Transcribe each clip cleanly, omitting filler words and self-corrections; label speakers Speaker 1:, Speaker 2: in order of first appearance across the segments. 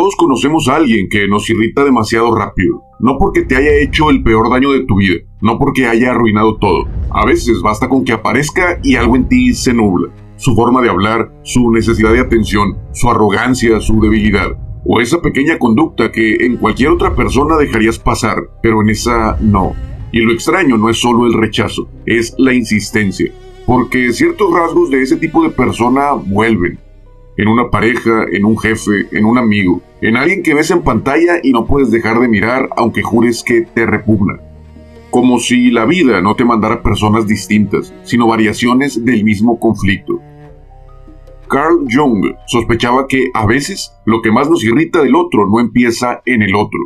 Speaker 1: Todos conocemos a alguien que nos irrita demasiado rápido, no porque te haya hecho el peor daño de tu vida, no porque haya arruinado todo. A veces basta con que aparezca y algo en ti se nubla. Su forma de hablar, su necesidad de atención, su arrogancia, su debilidad, o esa pequeña conducta que en cualquier otra persona dejarías pasar, pero en esa no. Y lo extraño no es solo el rechazo, es la insistencia, porque ciertos rasgos de ese tipo de persona vuelven. En una pareja, en un jefe, en un amigo, en alguien que ves en pantalla y no puedes dejar de mirar aunque jures que te repugna. Como si la vida no te mandara personas distintas, sino variaciones del mismo conflicto. Carl Jung sospechaba que a veces lo que más nos irrita del otro no empieza en el otro.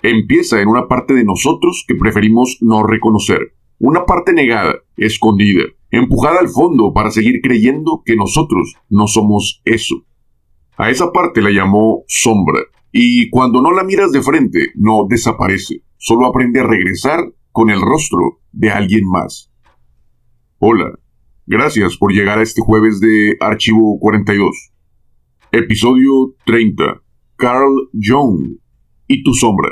Speaker 1: Empieza en una parte de nosotros que preferimos no reconocer. Una parte negada, escondida, empujada al fondo para seguir creyendo que nosotros no somos eso. A esa parte la llamó sombra, y cuando no la miras de frente, no desaparece, solo aprende a regresar con el rostro de alguien más. Hola, gracias por llegar a este jueves de Archivo 42. Episodio 30. Carl Jung y tu sombra.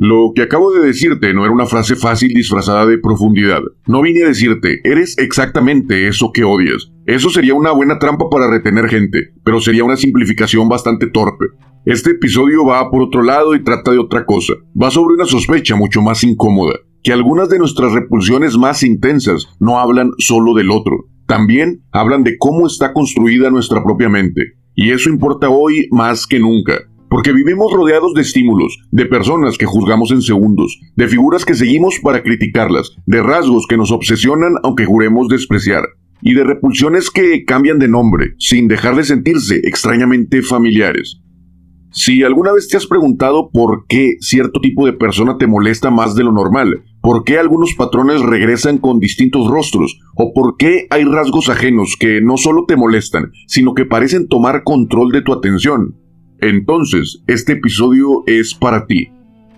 Speaker 1: Lo que acabo de decirte no era una frase fácil disfrazada de profundidad. No vine a decirte, eres exactamente eso que odias. Eso sería una buena trampa para retener gente, pero sería una simplificación bastante torpe. Este episodio va por otro lado y trata de otra cosa. Va sobre una sospecha mucho más incómoda, que algunas de nuestras repulsiones más intensas no hablan solo del otro. También hablan de cómo está construida nuestra propia mente. Y eso importa hoy más que nunca. Porque vivimos rodeados de estímulos, de personas que juzgamos en segundos, de figuras que seguimos para criticarlas, de rasgos que nos obsesionan aunque juremos despreciar, y de repulsiones que cambian de nombre, sin dejar de sentirse extrañamente familiares. Si alguna vez te has preguntado por qué cierto tipo de persona te molesta más de lo normal, por qué algunos patrones regresan con distintos rostros, o por qué hay rasgos ajenos que no solo te molestan, sino que parecen tomar control de tu atención, entonces, este episodio es para ti.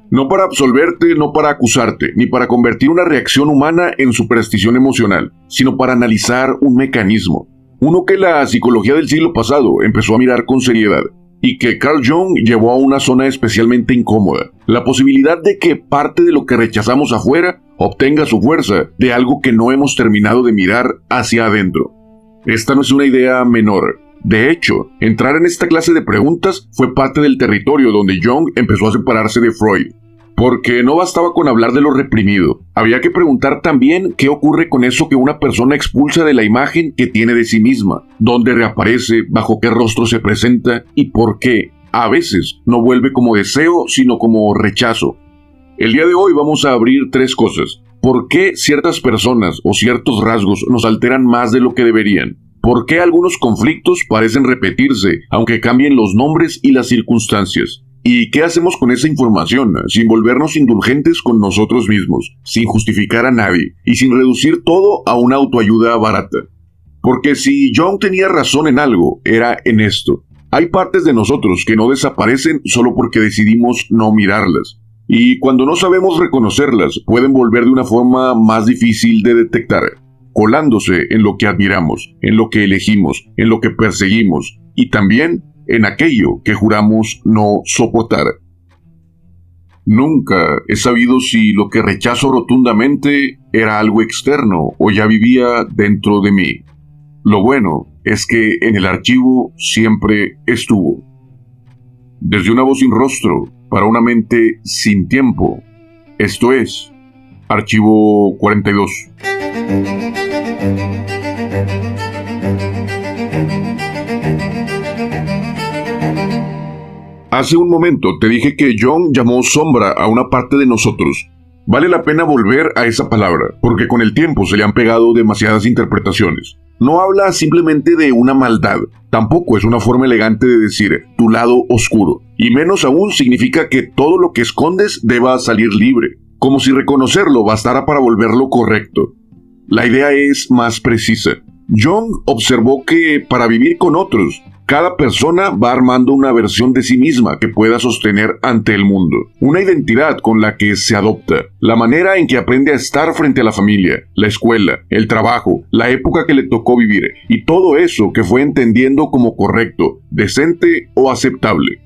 Speaker 1: No para absolverte, no para acusarte, ni para convertir una reacción humana en superstición emocional, sino para analizar un mecanismo. Uno que la psicología del siglo pasado empezó a mirar con seriedad, y que Carl Jung llevó a una zona especialmente incómoda. La posibilidad de que parte de lo que rechazamos afuera obtenga su fuerza de algo que no hemos terminado de mirar hacia adentro. Esta no es una idea menor. De hecho, entrar en esta clase de preguntas fue parte del territorio donde Jung empezó a separarse de Freud. Porque no bastaba con hablar de lo reprimido, había que preguntar también qué ocurre con eso que una persona expulsa de la imagen que tiene de sí misma, dónde reaparece, bajo qué rostro se presenta y por qué, a veces, no vuelve como deseo, sino como rechazo. El día de hoy vamos a abrir 3 cosas. ¿Por qué ciertas personas o ciertos rasgos nos alteran más de lo que deberían? ¿Por qué algunos conflictos parecen repetirse, aunque cambien los nombres y las circunstancias? ¿Y qué hacemos con esa información, sin volvernos indulgentes con nosotros mismos, sin justificar a nadie, y sin reducir todo a una autoayuda barata? Porque si Jung tenía razón en algo, era en esto. Hay partes de nosotros que no desaparecen solo porque decidimos no mirarlas. Y cuando no sabemos reconocerlas, pueden volver de una forma más difícil de detectar, colándose en lo que admiramos, en lo que elegimos, en lo que perseguimos y también en aquello que juramos no soportar. Nunca he sabido si lo que rechazo rotundamente era algo externo o ya vivía dentro de mí. Lo bueno es que en el archivo siempre estuvo. Desde una voz sin rostro para una mente sin tiempo. Esto es Archivo 42. Hace un momento te dije que Jung llamó sombra a una parte de nosotros. Vale la pena volver a esa palabra, porque con el tiempo se le han pegado demasiadas interpretaciones. No habla simplemente de una maldad, tampoco es una forma elegante de decir tu lado oscuro, y menos aún significa que todo lo que escondes deba salir libre, como si reconocerlo bastara para volverlo correcto. La idea es más precisa. Jung observó que para vivir con otros, Cada persona va armando una versión de sí misma que pueda sostener ante el mundo, una identidad con la que se adopta, la manera en que aprende a estar frente a la familia, la escuela, el trabajo, la época que le tocó vivir y todo eso que fue entendiendo como correcto, decente o aceptable.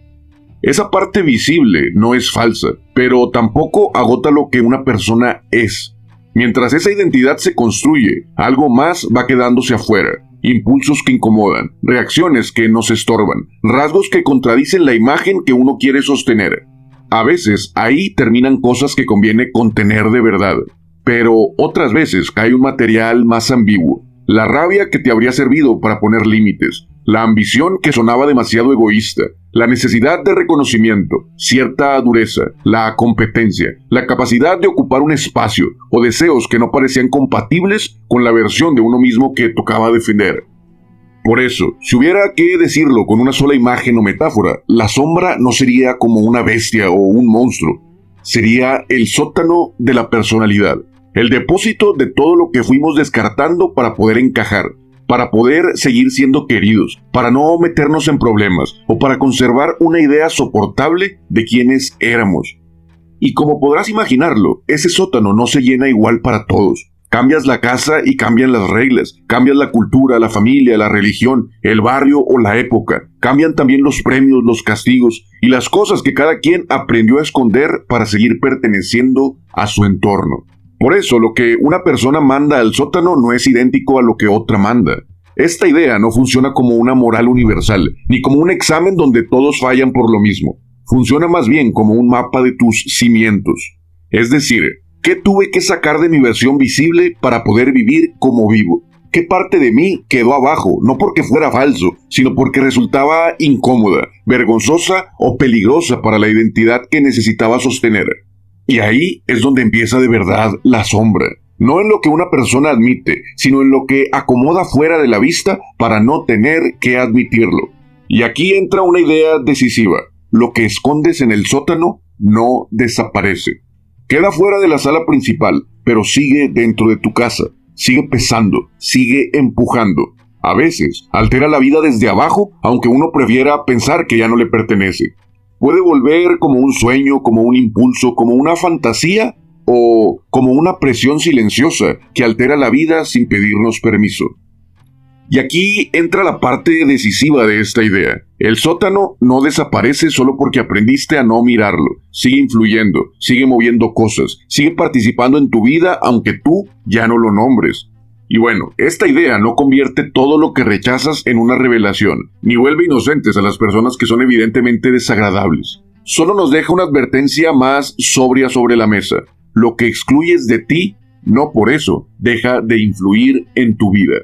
Speaker 1: Esa parte visible no es falsa, pero tampoco agota lo que una persona es. Mientras esa identidad se construye, algo más va quedándose afuera. Impulsos que incomodan, reacciones que nos estorban, rasgos que contradicen la imagen que uno quiere sostener. A veces ahí terminan cosas que conviene contener de verdad, pero otras veces cae un material más ambiguo. La rabia que te habría servido para poner límites, la ambición que sonaba demasiado egoísta, la necesidad de reconocimiento, cierta dureza, la competencia, la capacidad de ocupar un espacio o deseos que no parecían compatibles con la versión de uno mismo que tocaba defender. Por eso, si hubiera que decirlo con una sola imagen o metáfora, la sombra no sería como una bestia o un monstruo, sería el sótano de la personalidad, el depósito de todo lo que fuimos descartando para poder encajar, para poder seguir siendo queridos, para no meternos en problemas o para conservar una idea soportable de quienes éramos. Y como podrás imaginarlo, ese sótano no se llena igual para todos. Cambias la casa y cambian las reglas, cambias la cultura, la familia, la religión, el barrio o la época. Cambian también los premios, los castigos y las cosas que cada quien aprendió a esconder para seguir perteneciendo a su entorno. Por eso, lo que una persona manda al sótano no es idéntico a lo que otra manda. Esta idea no funciona como una moral universal, ni como un examen donde todos fallan por lo mismo. Funciona más bien como un mapa de tus cimientos. Es decir, ¿qué tuve que sacar de mi versión visible para poder vivir como vivo? ¿Qué parte de mí quedó abajo, no porque fuera falso, sino porque resultaba incómoda, vergonzosa o peligrosa para la identidad que necesitaba sostener? Y ahí es donde empieza de verdad la sombra. No en lo que una persona admite, sino en lo que acomoda fuera de la vista para no tener que admitirlo. Y aquí entra una idea decisiva. Lo que escondes en el sótano no desaparece. Queda fuera de la sala principal, pero sigue dentro de tu casa. Sigue pesando, sigue empujando. A veces altera la vida desde abajo, aunque uno prefiera pensar que ya no le pertenece. Puede volver como un sueño, como un impulso, como una fantasía o como una presión silenciosa que altera la vida sin pedirnos permiso. Y aquí entra la parte decisiva de esta idea. El sótano no desaparece solo porque aprendiste a no mirarlo. Sigue influyendo, sigue moviendo cosas, sigue participando en tu vida aunque tú ya no lo nombres. Y bueno, esta idea no convierte todo lo que rechazas en una revelación, ni vuelve inocentes a las personas que son evidentemente desagradables. Solo nos deja una advertencia más sobria sobre la mesa. Lo que excluyes de ti, no por eso, deja de influir en tu vida.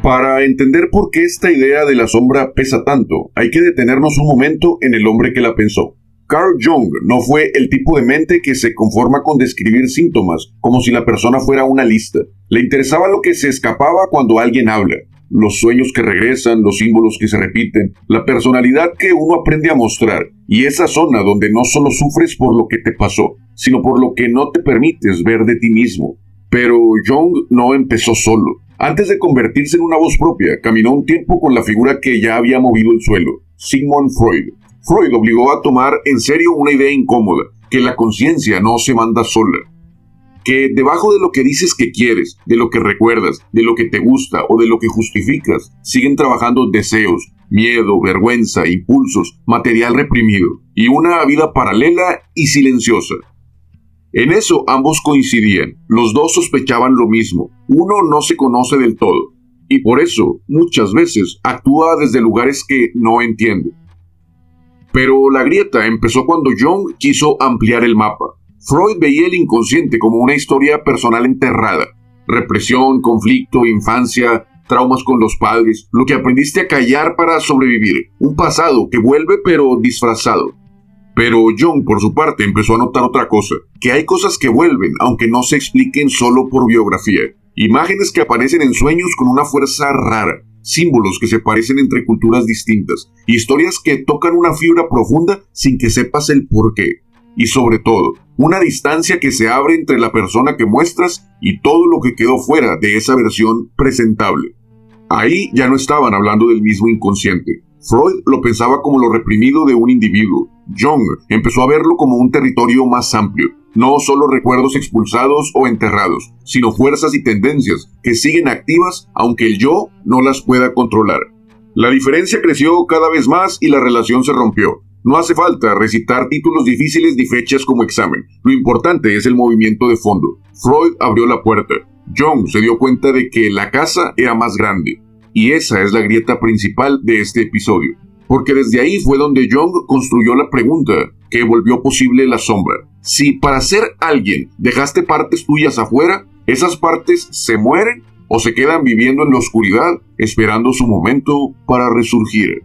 Speaker 1: Para entender por qué esta idea de la sombra pesa tanto, hay que detenernos un momento en el hombre que la pensó. Carl Jung no fue el tipo de mente que se conforma con describir síntomas como si la persona fuera una lista. Le interesaba lo que se escapaba cuando alguien habla, los sueños que regresan, los símbolos que se repiten, la personalidad que uno aprende a mostrar, y esa zona donde no solo sufres por lo que te pasó, sino por lo que no te permites ver de ti mismo. Pero Jung no empezó solo. Antes de convertirse en una voz propia, caminó un tiempo con la figura que ya había movido el suelo, Sigmund Freud. Freud obligó a tomar en serio una idea incómoda, que la conciencia no se manda sola. Que debajo de lo que dices que quieres, de lo que recuerdas, de lo que te gusta o de lo que justificas, siguen trabajando deseos, miedo, vergüenza, impulsos, material reprimido, y una vida paralela y silenciosa. En eso ambos coincidían, los dos sospechaban lo mismo, uno no se conoce del todo, y por eso, muchas veces, actúa desde lugares que no entiende. Pero la grieta empezó cuando Jung quiso ampliar el mapa. Freud veía el inconsciente como una historia personal enterrada, represión, conflicto, infancia, traumas con los padres, lo que aprendiste a callar para sobrevivir, un pasado que vuelve pero disfrazado. Pero Jung, por su parte, empezó a notar otra cosa, que hay cosas que vuelven, aunque no se expliquen solo por biografía. Imágenes que aparecen en sueños con una fuerza rara, símbolos que se parecen entre culturas distintas, historias que tocan una fibra profunda sin que sepas el porqué. y sobre todo, una distancia que se abre entre la persona que muestras y todo lo que quedó fuera de esa versión presentable. Ahí ya no estaban hablando del mismo inconsciente. Freud lo pensaba como lo reprimido de un individuo. Jung empezó a verlo como un territorio más amplio, no solo recuerdos expulsados o enterrados, sino fuerzas y tendencias que siguen activas aunque el yo no las pueda controlar. La diferencia creció cada vez más y la relación se rompió. No hace falta recitar títulos difíciles ni fechas como examen. Lo importante es el movimiento de fondo. Freud abrió la puerta. Jung se dio cuenta de que la casa era más grande. Y esa es la grieta principal de este episodio. Porque desde ahí fue donde Jung construyó la pregunta que volvió posible la sombra. Si para ser alguien dejaste partes tuyas afuera, ¿esas partes se mueren o se quedan viviendo en la oscuridad esperando su momento para resurgir?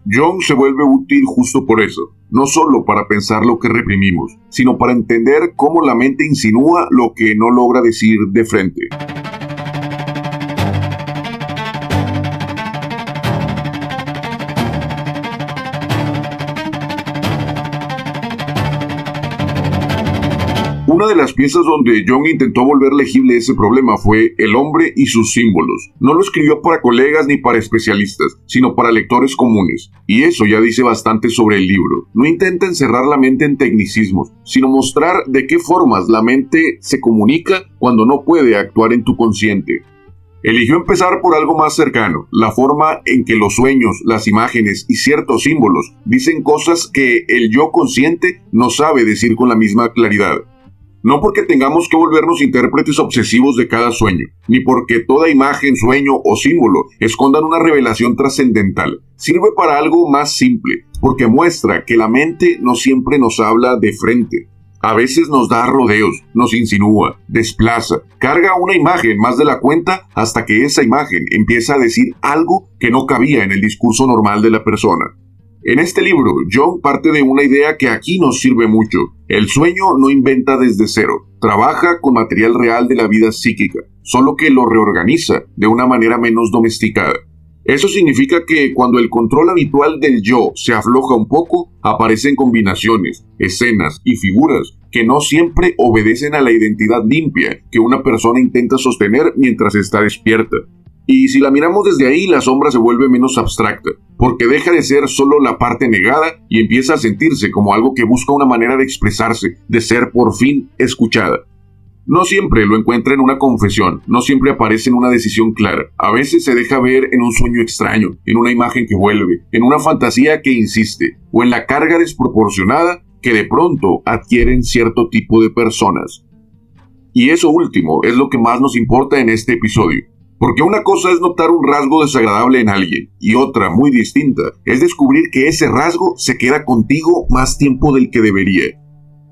Speaker 1: Jung se vuelve útil justo por eso, no solo para pensar lo que reprimimos, sino para entender cómo la mente insinúa lo que no logra decir de frente. Una de las piezas donde Jung intentó volver legible ese problema fue El hombre y sus símbolos. No lo escribió para colegas ni para especialistas, sino para lectores comunes. Y eso ya dice bastante sobre el libro. No intenta encerrar la mente en tecnicismos, sino mostrar de qué formas la mente se comunica cuando no puede actuar en tu consciente. Eligió empezar por algo más cercano, la forma en que los sueños, las imágenes y ciertos símbolos dicen cosas que el yo consciente no sabe decir con la misma claridad. No porque tengamos que volvernos intérpretes obsesivos de cada sueño, ni porque toda imagen, sueño o símbolo escondan una revelación trascendental. Sirve para algo más simple, porque muestra que la mente no siempre nos habla de frente. A veces nos da rodeos, nos insinúa, desplaza, carga una imagen más de la cuenta hasta que esa imagen empieza a decir algo que no cabía en el discurso normal de la persona. En este libro, Jung parte de una idea que aquí nos sirve mucho. El sueño no inventa desde cero, trabaja con material real de la vida psíquica, solo que lo reorganiza de una manera menos domesticada. Eso significa que cuando el control habitual del yo se afloja un poco, aparecen combinaciones, escenas y figuras que no siempre obedecen a la identidad limpia que una persona intenta sostener mientras está despierta. Y si la miramos desde ahí, la sombra se vuelve menos abstracta, porque deja de ser solo la parte negada y empieza a sentirse como algo que busca una manera de expresarse, de ser por fin escuchada. No siempre lo encuentra en una confesión, no siempre aparece en una decisión clara. A veces se deja ver en un sueño extraño, en una imagen que vuelve, en una fantasía que insiste, o en la carga desproporcionada que de pronto adquieren cierto tipo de personas. Y eso último es lo que más nos importa en este episodio. Porque una cosa es notar un rasgo desagradable en alguien, y otra, muy distinta, es descubrir que ese rasgo se queda contigo más tiempo del que debería.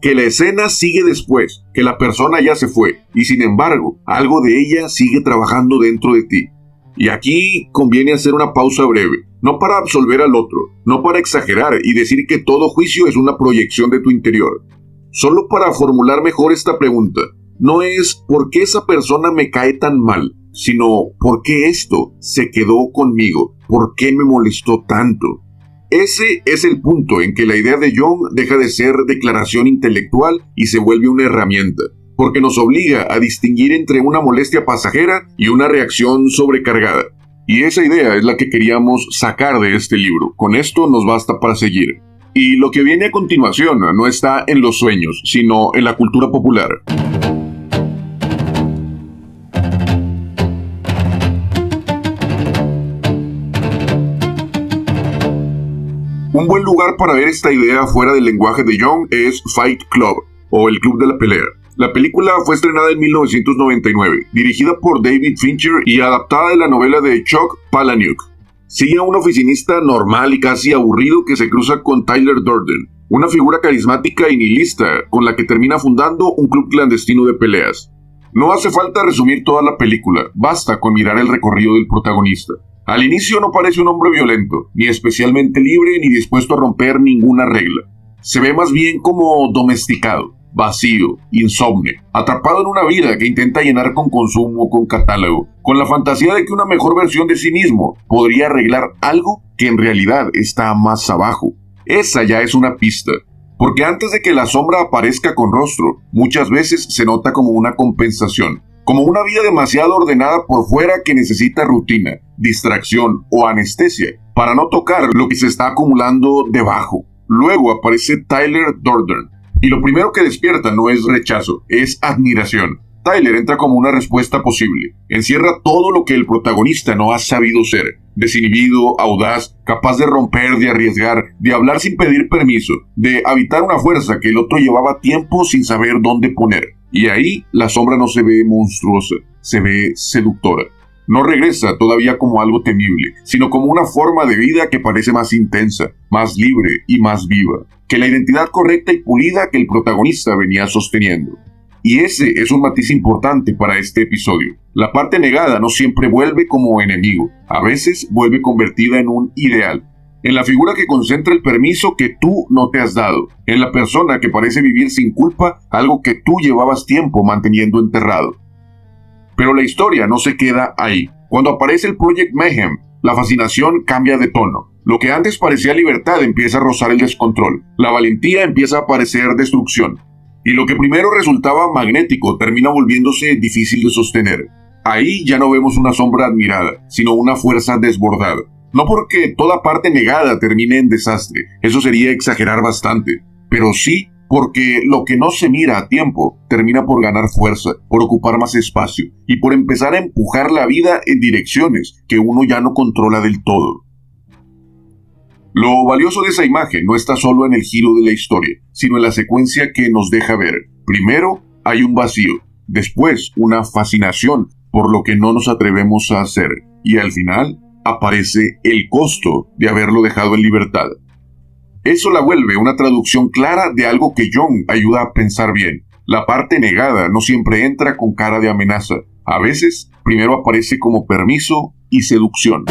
Speaker 1: Que la escena sigue después, que la persona ya se fue, y sin embargo, algo de ella sigue trabajando dentro de ti. Y aquí conviene hacer una pausa breve, no para absolver al otro, no para exagerar y decir que todo juicio es una proyección de tu interior. Solo para formular mejor esta pregunta, no es ¿por qué esa persona me cae tan mal?, sino ¿por qué esto se quedó conmigo? ¿Por qué me molestó tanto? Ese es el punto en que la idea de Jung deja de ser declaración intelectual y se vuelve una herramienta, porque nos obliga a distinguir entre una molestia pasajera y una reacción sobrecargada. Y esa idea es la que queríamos sacar de este libro. Con esto nos basta para seguir. Y lo que viene a continuación no está en los sueños, sino en la cultura popular. Un buen lugar para ver esta idea fuera del lenguaje de Jung es Fight Club, o El Club de la Pelea. La película fue estrenada en 1999, dirigida por David Fincher y adaptada de la novela de Chuck Palahniuk. Sigue a un oficinista normal y casi aburrido que se cruza con Tyler Durden, una figura carismática y nihilista con la que termina fundando un club clandestino de peleas. No hace falta resumir toda la película, basta con mirar el recorrido del protagonista. Al inicio no parece un hombre violento, ni especialmente libre ni dispuesto a romper ninguna regla. Se ve más bien como domesticado, vacío, insomne, atrapado en una vida que intenta llenar con consumo, con catálogo, con la fantasía de que una mejor versión de sí mismo podría arreglar algo que en realidad está más abajo. Esa ya es una pista. Porque antes de que la sombra aparezca con rostro, muchas veces se nota como una compensación, como una vida demasiado ordenada por fuera que necesita rutina, distracción o anestesia para no tocar lo que se está acumulando debajo. Luego aparece Tyler Durden, y lo primero que despierta no es rechazo, es admiración. Tyler entra como una respuesta posible. Encierra todo lo que el protagonista no ha sabido ser. Desinhibido, audaz, capaz de romper, de arriesgar, de hablar sin pedir permiso, de habitar una fuerza que el otro llevaba tiempo sin saber dónde poner. Y ahí la sombra no se ve monstruosa, se ve seductora. No regresa todavía como algo temible, sino como una forma de vida que parece más intensa, más libre y más viva, que la identidad correcta y pulida que el protagonista venía sosteniendo. Y ese es un matiz importante para este episodio. La parte negada no siempre vuelve como enemigo, a veces vuelve convertida en un ideal, en la figura que concentra el permiso que tú no te has dado, en la persona que parece vivir sin culpa algo que tú llevabas tiempo manteniendo enterrado. Pero la historia no se queda ahí. Cuando aparece el Project Mayhem, la fascinación cambia de tono. Lo que antes parecía libertad empieza a rozar el descontrol. La valentía empieza a parecer destrucción. Y lo que primero resultaba magnético termina volviéndose difícil de sostener. Ahí ya no vemos una sombra admirada, sino una fuerza desbordada. No porque toda parte negada termine en desastre, eso sería exagerar bastante, pero sí porque lo que no se mira a tiempo termina por ganar fuerza, por ocupar más espacio y por empezar a empujar la vida en direcciones que uno ya no controla del todo. Lo valioso de esa imagen no está solo en el giro de la historia, sino en la secuencia que nos deja ver. Primero hay un vacío, después una fascinación por lo que no nos atrevemos a hacer, y al final aparece el costo de haberlo dejado en libertad. Eso la vuelve una traducción clara de algo que Jung ayuda a pensar bien. La parte negada no siempre entra con cara de amenaza. A veces, primero aparece como permiso y seducción.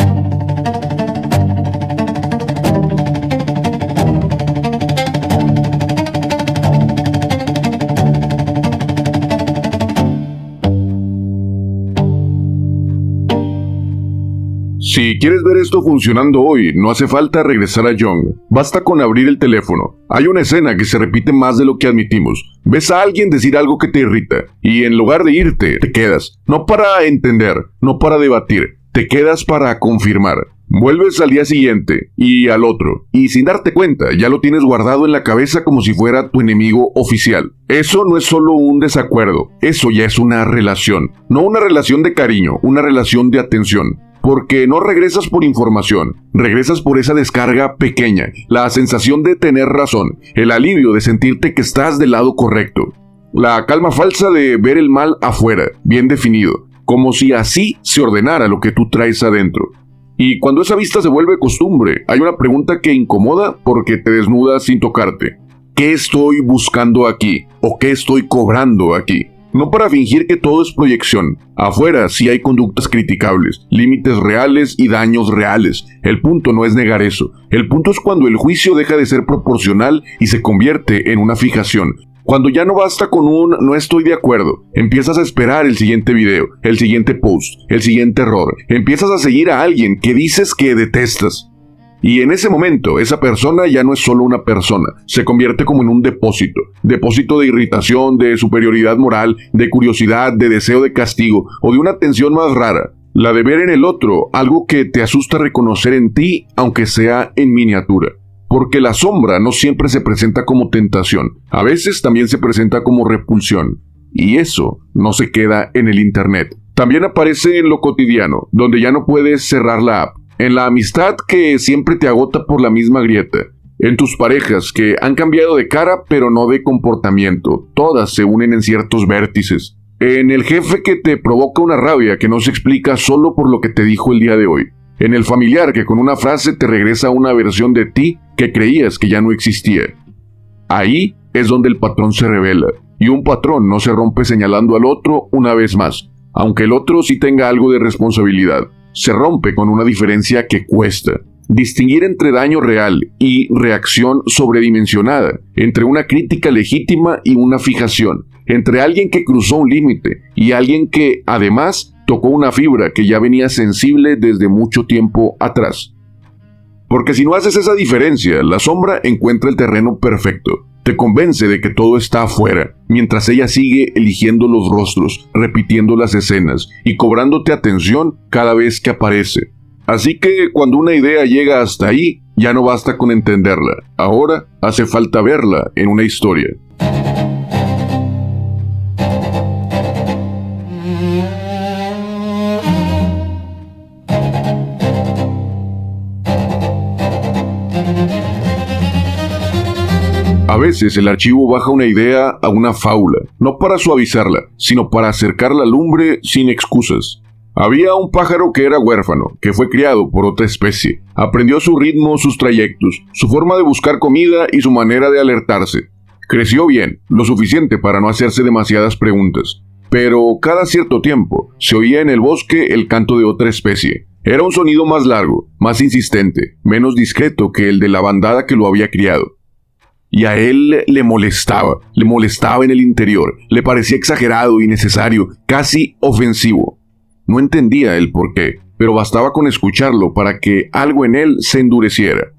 Speaker 1: Si quieres ver esto funcionando hoy, no hace falta regresar a Jung. Basta con abrir el teléfono. Hay una escena que se repite más de lo que admitimos. Ves a alguien decir algo que te irrita, y en lugar de irte, te quedas. No para entender, no para debatir, te quedas para confirmar. Vuelves al día siguiente, y al otro, y sin darte cuenta, ya lo tienes guardado en la cabeza como si fuera tu enemigo oficial. Eso no es solo un desacuerdo, eso ya es una relación. No una relación de cariño, una relación de atención. Porque no regresas por información, regresas por esa descarga pequeña, la sensación de tener razón, el alivio de sentirte que estás del lado correcto, la calma falsa de ver el mal afuera, bien definido, como si así se ordenara lo que tú traes adentro. Y cuando esa vista se vuelve costumbre, hay una pregunta que incomoda porque te desnuda sin tocarte. ¿Qué estoy buscando aquí? ¿O qué estoy cobrando aquí? No para fingir que todo es proyección. Afuera sí hay conductas criticables, límites reales y daños reales. El punto no es negar eso. El punto es cuando el juicio deja de ser proporcional y se convierte en una fijación. Cuando ya no basta con un no estoy de acuerdo, empiezas a esperar el siguiente video, el siguiente post, el siguiente error. Empiezas a seguir a alguien que dices que detestas. Y en ese momento, esa persona ya no es solo una persona, se convierte como en un depósito de irritación, de superioridad moral, de curiosidad, de deseo de castigo o de una tensión más rara, la de ver en el otro algo que te asusta reconocer en ti, aunque sea en miniatura. Porque la sombra no siempre se presenta como tentación, a veces también se presenta como repulsión. Y eso no se queda en el internet. También aparece en lo cotidiano, donde ya no puedes cerrar la app. En la amistad que siempre te agota por la misma grieta. En tus parejas que han cambiado de cara pero no de comportamiento. Todas se unen en ciertos vértices. En el jefe que te provoca una rabia que no se explica solo por lo que te dijo el día de hoy. En el familiar que con una frase te regresa a una versión de ti que creías que ya no existía. Ahí es donde el patrón se revela. Y un patrón no se rompe señalando al otro una vez más. Aunque el otro sí tenga algo de responsabilidad. Se rompe con una diferencia que cuesta. Distinguir entre daño real y reacción sobredimensionada, entre una crítica legítima y una fijación, entre alguien que cruzó un límite y alguien que, además, tocó una fibra que ya venía sensible desde mucho tiempo atrás. Porque si no haces esa diferencia, la sombra encuentra el terreno perfecto. Te convence de que todo está afuera, mientras ella sigue eligiendo los rostros, repitiendo las escenas y cobrándote atención cada vez que aparece. Así que cuando una idea llega hasta ahí, ya no basta con entenderla. Ahora hace falta verla en una historia. A veces el archivo baja una idea a una fábula, no para suavizarla, sino para acercar la lumbre sin excusas. Había un pájaro que era huérfano, que fue criado por otra especie. Aprendió su ritmo, sus trayectos, su forma de buscar comida y su manera de alertarse. Creció bien, lo suficiente para no hacerse demasiadas preguntas. Pero cada cierto tiempo se oía en el bosque el canto de otra especie. Era un sonido más largo, más insistente, menos discreto que el de la bandada que lo había criado. Y a él le molestaba en el interior, le parecía exagerado, innecesario, casi ofensivo. No entendía el porqué, pero bastaba con escucharlo para que algo en él se endureciera.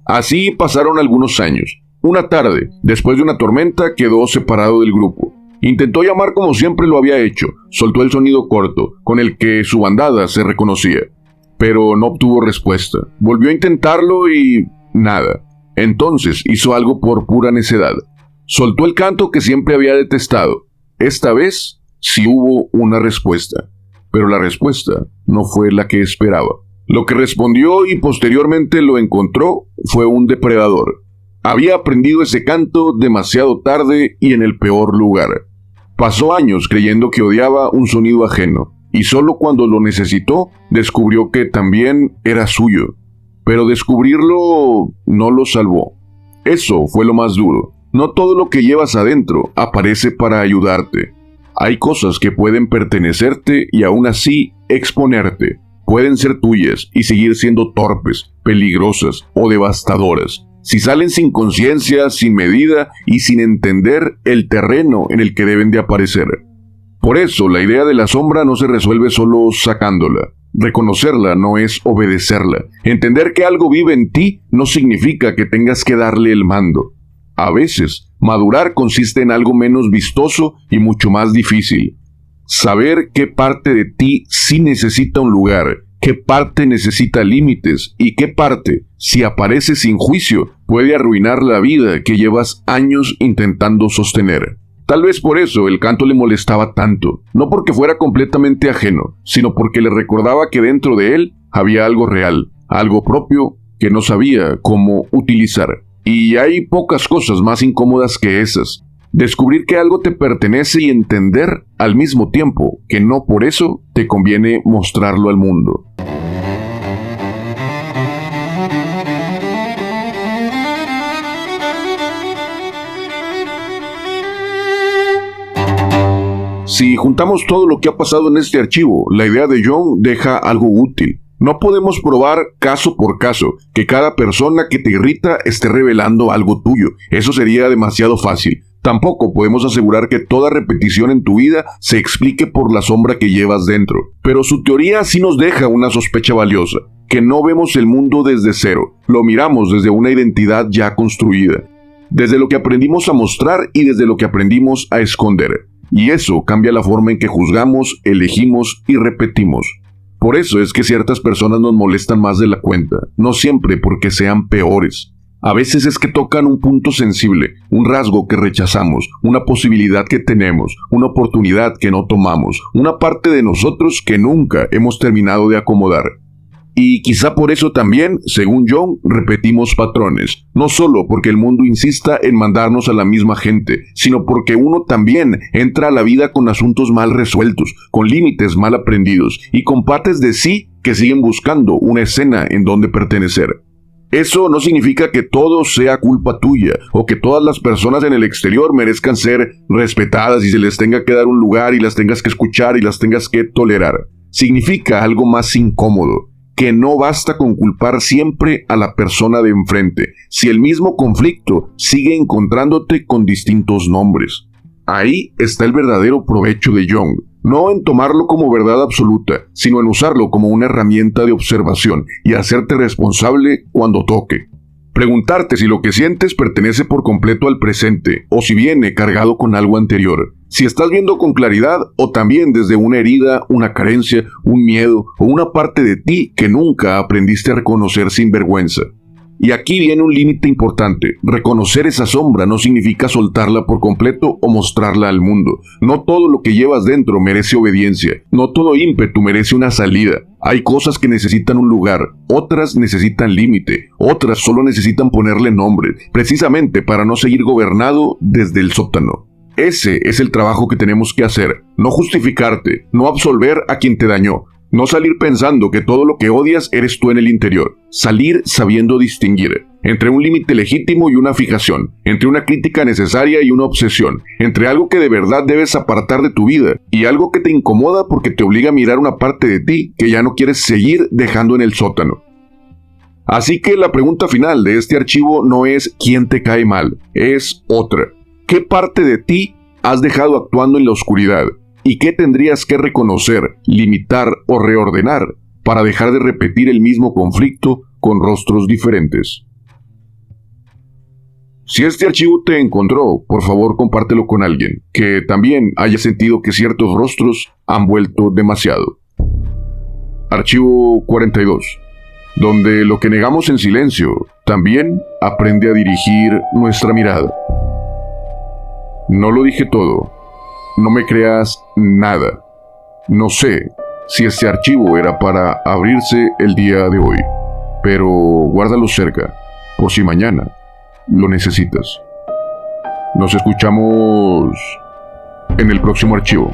Speaker 1: Así pasaron algunos años. Una tarde, después de una tormenta, quedó separado del grupo. Intentó llamar como siempre lo había hecho, soltó el sonido corto, con el que su bandada se reconocía. Pero no obtuvo respuesta. Volvió a intentarlo y nada. Entonces hizo algo por pura necedad. Soltó el canto que siempre había detestado. Esta vez sí hubo una respuesta. Pero la respuesta no fue la que esperaba. Lo que respondió y posteriormente lo encontró fue un depredador. Había aprendido ese canto demasiado tarde y en el peor lugar. Pasó años creyendo que odiaba un sonido ajeno, y solo cuando lo necesitó descubrió que también era suyo. Pero descubrirlo no lo salvó. Eso fue lo más duro. No todo lo que llevas adentro aparece para ayudarte. Hay cosas que pueden pertenecerte y aún así exponerte. Pueden ser tuyas y seguir siendo torpes, peligrosas o devastadoras. Si salen sin conciencia, sin medida y sin entender el terreno en el que deben de aparecer. Por eso la idea de la sombra no se resuelve solo sacándola. Reconocerla no es obedecerla. Entender que algo vive en ti no significa que tengas que darle el mando. A veces, madurar consiste en algo menos vistoso y mucho más difícil. Saber qué parte de ti sí necesita un lugar, qué parte necesita límites y qué parte, si aparece sin juicio, puede arruinar la vida que llevas años intentando sostener. Tal vez por eso el canto le molestaba tanto, no porque fuera completamente ajeno, sino porque le recordaba que dentro de él había algo real, algo propio que no sabía cómo utilizar. Y hay pocas cosas más incómodas que esas. Descubrir que algo te pertenece y entender al mismo tiempo que no por eso te conviene mostrarlo al mundo. Si juntamos todo lo que ha pasado en este archivo, la idea de John deja algo útil. No podemos probar caso por caso que cada persona que te irrita esté revelando algo tuyo. Eso sería demasiado fácil. Tampoco podemos asegurar que toda repetición en tu vida se explique por la sombra que llevas dentro. Pero su teoría sí nos deja una sospecha valiosa, que no vemos el mundo desde cero, lo miramos desde una identidad ya construida, desde lo que aprendimos a mostrar y desde lo que aprendimos a esconder. Y eso cambia la forma en que juzgamos, elegimos y repetimos. Por eso es que ciertas personas nos molestan más de la cuenta, no siempre porque sean peores. A veces es que tocan un punto sensible, un rasgo que rechazamos, una posibilidad que tenemos, una oportunidad que no tomamos, una parte de nosotros que nunca hemos terminado de acomodar. Y quizá por eso también, según John, repetimos patrones, no solo porque el mundo insista en mandarnos a la misma gente, sino porque uno también entra a la vida con asuntos mal resueltos, con límites mal aprendidos y con partes de sí que siguen buscando una escena en donde pertenecer. Eso no significa que todo sea culpa tuya o que todas las personas en el exterior merezcan ser respetadas y se les tenga que dar un lugar y las tengas que escuchar y las tengas que tolerar. Significa algo más incómodo, que no basta con culpar siempre a la persona de enfrente, si el mismo conflicto sigue encontrándote con distintos nombres. Ahí está el verdadero provecho de Jung, no en tomarlo como verdad absoluta, sino en usarlo como una herramienta de observación y hacerte responsable cuando toque. Preguntarte si lo que sientes pertenece por completo al presente o si viene cargado con algo anterior. Si estás viendo con claridad o también desde una herida, una carencia, un miedo o una parte de ti que nunca aprendiste a reconocer sin vergüenza. Y aquí viene un límite importante. Reconocer esa sombra no significa soltarla por completo o mostrarla al mundo. No todo lo que llevas dentro merece obediencia. No todo ímpetu merece una salida. Hay cosas que necesitan un lugar, otras necesitan límite, otras solo necesitan ponerle nombre, precisamente para no seguir gobernado desde el sótano. Ese es el trabajo que tenemos que hacer. No justificarte, no absolver a quien te dañó. No salir pensando que todo lo que odias eres tú en el interior. Salir sabiendo distinguir entre un límite legítimo y una fijación, entre una crítica necesaria y una obsesión, entre algo que de verdad debes apartar de tu vida y algo que te incomoda porque te obliga a mirar una parte de ti que ya no quieres seguir dejando en el sótano. Así que la pregunta final de este archivo no es ¿quién te cae mal? Es otra. ¿Qué parte de ti has dejado actuando en la oscuridad? ¿Y qué tendrías que reconocer, limitar o reordenar para dejar de repetir el mismo conflicto con rostros diferentes? Si este archivo te encontró, por favor compártelo con alguien que también haya sentido que ciertos rostros han vuelto demasiado. Archivo 42, donde lo que negamos en silencio también aprende a dirigir nuestra mirada. No lo dije todo. No me creas nada. No sé si este archivo era para abrirse el día de hoy, pero guárdalo cerca, por si mañana lo necesitas. Nos escuchamos en el próximo archivo.